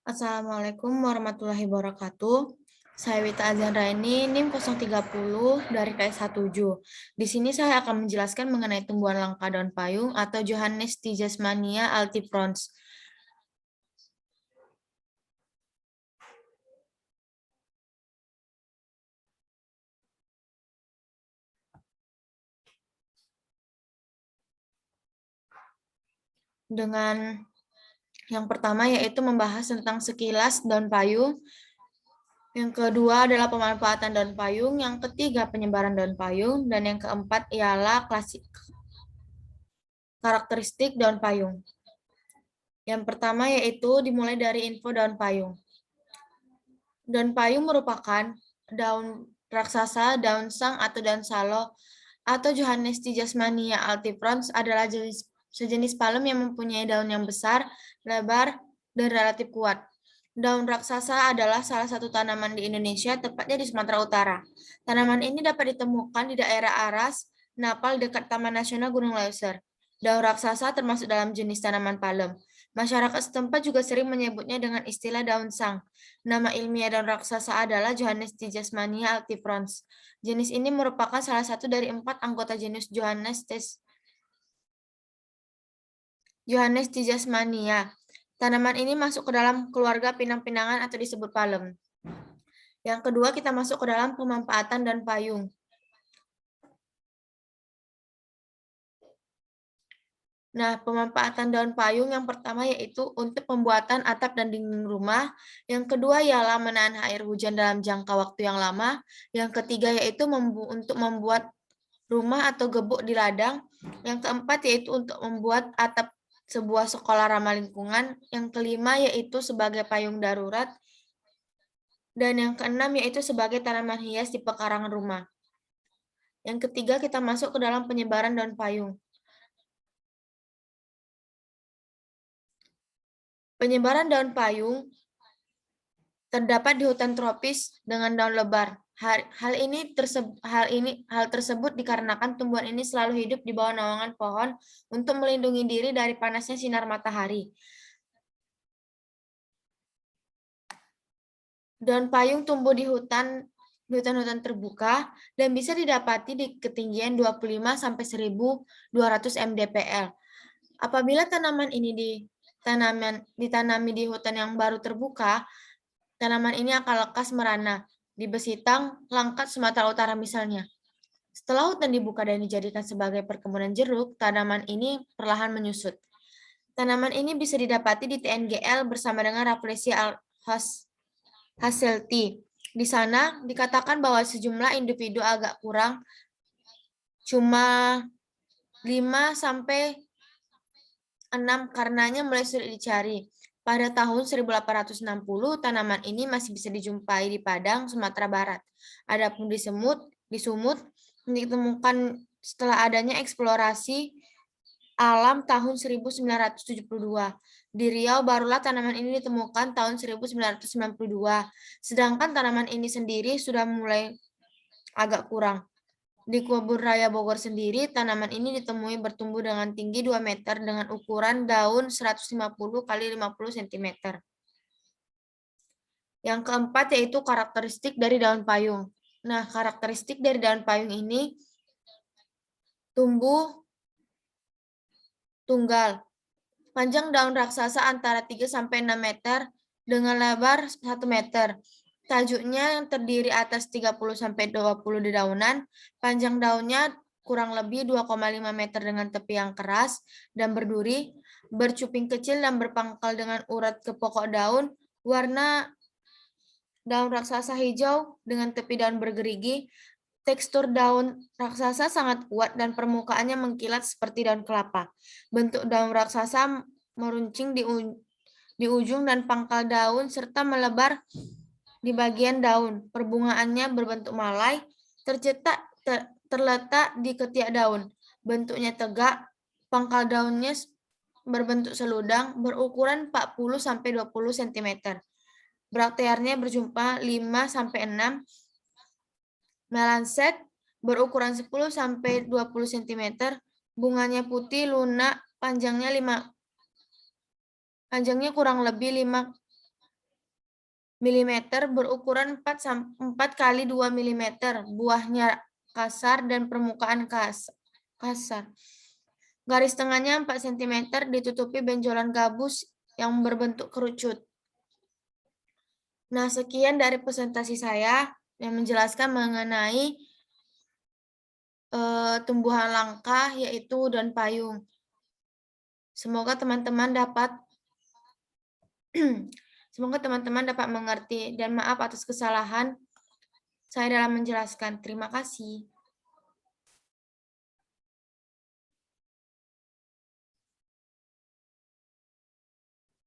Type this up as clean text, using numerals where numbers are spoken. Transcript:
Assalamualaikum warahmatullahi wabarakatuh. Saya Wita Azanraini, NIM 030 dari KS17. Di sini saya akan menjelaskan mengenai tumbuhan langka daun payung atau Johannes Tijasmania altifrons. Dengan yang pertama yaitu membahas tentang sekilas daun payung, yang kedua adalah pemanfaatan daun payung, yang ketiga penyebaran daun payung, dan yang keempat ialah karakteristik daun payung. Yang pertama yaitu dimulai dari info daun payung. Daun payung merupakan daun raksasa, daun sang, atau daun salo, atau Johannes Tijasmania altifrons adalah sejenis palem yang mempunyai daun yang besar, lebar, dan relatif kuat. Daun raksasa adalah salah satu tanaman di Indonesia, tepatnya di Sumatera Utara. Tanaman ini dapat ditemukan di daerah Aras, Napal dekat Taman Nasional Gunung Leuser. Daun raksasa termasuk dalam jenis tanaman palem. Masyarakat setempat juga sering menyebutnya dengan istilah daun sang. Nama ilmiah daun raksasa adalah Johannes Tijasmania altifrons. Jenis ini merupakan salah satu dari 4 anggota genus Johannes Tijasmania. Tanaman ini masuk ke dalam keluarga pinang-pinangan atau disebut palem. Yang kedua, kita masuk ke dalam pemanfaatan daun payung. Nah, pemanfaatan daun payung yang pertama yaitu untuk pembuatan atap dan dinding rumah. Yang kedua ialah menahan air hujan dalam jangka waktu yang lama. Yang ketiga yaitu untuk membuat rumah atau gebuk di ladang. Yang keempat yaitu untuk membuat atap sebuah sekolah ramah lingkungan. Yang kelima yaitu sebagai payung darurat. Dan yang keenam yaitu sebagai tanaman hias di pekarangan rumah. Yang ketiga kita masuk ke dalam penyebaran daun payung. Penyebaran daun payung terdapat di hutan tropis dengan daun lebar. Hal tersebut dikarenakan tumbuhan ini selalu hidup di bawah naungan pohon untuk melindungi diri dari panasnya sinar matahari. Daun payung tumbuh di hutan-hutan terbuka dan bisa didapati di ketinggian 25 sampai 1.200 mdpl. Apabila tanaman ini ditanami di hutan yang baru terbuka, tanaman ini akan lekas merana di Besitang, Langkat, Sumatera Utara misalnya. Setelah hutan dibuka dan dijadikan sebagai perkebunan jeruk, tanaman ini perlahan menyusut. Tanaman ini bisa didapati di TNGL bersama dengan Rafflesia hasselti. Di sana dikatakan bahwa sejumlah individu agak kurang, cuma 5 sampai 6 karenanya mulai sulit dicari. Pada tahun 1860, tanaman ini masih bisa dijumpai di Padang, Sumatera Barat. Adapun di Sumut ditemukan setelah adanya eksplorasi alam tahun 1972. Di Riau barulah tanaman ini ditemukan tahun 1992. Sedangkan tanaman ini sendiri sudah mulai agak kurang. Di Kebun Raya Bogor sendiri, tanaman ini ditemui bertumbuh dengan tinggi 2 meter dengan ukuran daun 150 x 50 cm. Yang keempat yaitu karakteristik dari daun payung. Nah, karakteristik dari daun payung ini tumbuh tunggal. Panjang daun raksasa antara 3 sampai 6 meter dengan lebar 1 meter. Tajuknya yang terdiri atas 30 sampai 20 dedaunan, panjang daunnya kurang lebih 2,5 meter dengan tepi yang keras dan berduri, bercuping kecil dan berpangkal dengan urat ke pokok daun, warna daun raksasa hijau dengan tepi daun bergerigi, tekstur daun raksasa sangat kuat dan permukaannya mengkilat seperti daun kelapa. Bentuk daun raksasa meruncing di ujung dan pangkal daun serta melebar di bagian daun. Perbungaannya berbentuk malai, terletak di ketiak daun. Bentuknya tegak, pangkal daunnya berbentuk seludang, berukuran 40 sampai 20 cm. Braktearnya berjumpa 5 sampai 6. Melanset berukuran 10 sampai 20 cm. Bunganya putih lunak, panjangnya kurang lebih 5 mm berukuran 4 kali 2 mm, buahnya kasar dan permukaan kasar. Garis tengahnya 4 cm ditutupi benjolan gabus yang berbentuk kerucut. Nah, sekian dari presentasi saya yang menjelaskan mengenai tumbuhan langka yaitu daun payung. Semoga teman-teman dapat mengerti dan maaf atas kesalahan saya dalam menjelaskan. Terima kasih.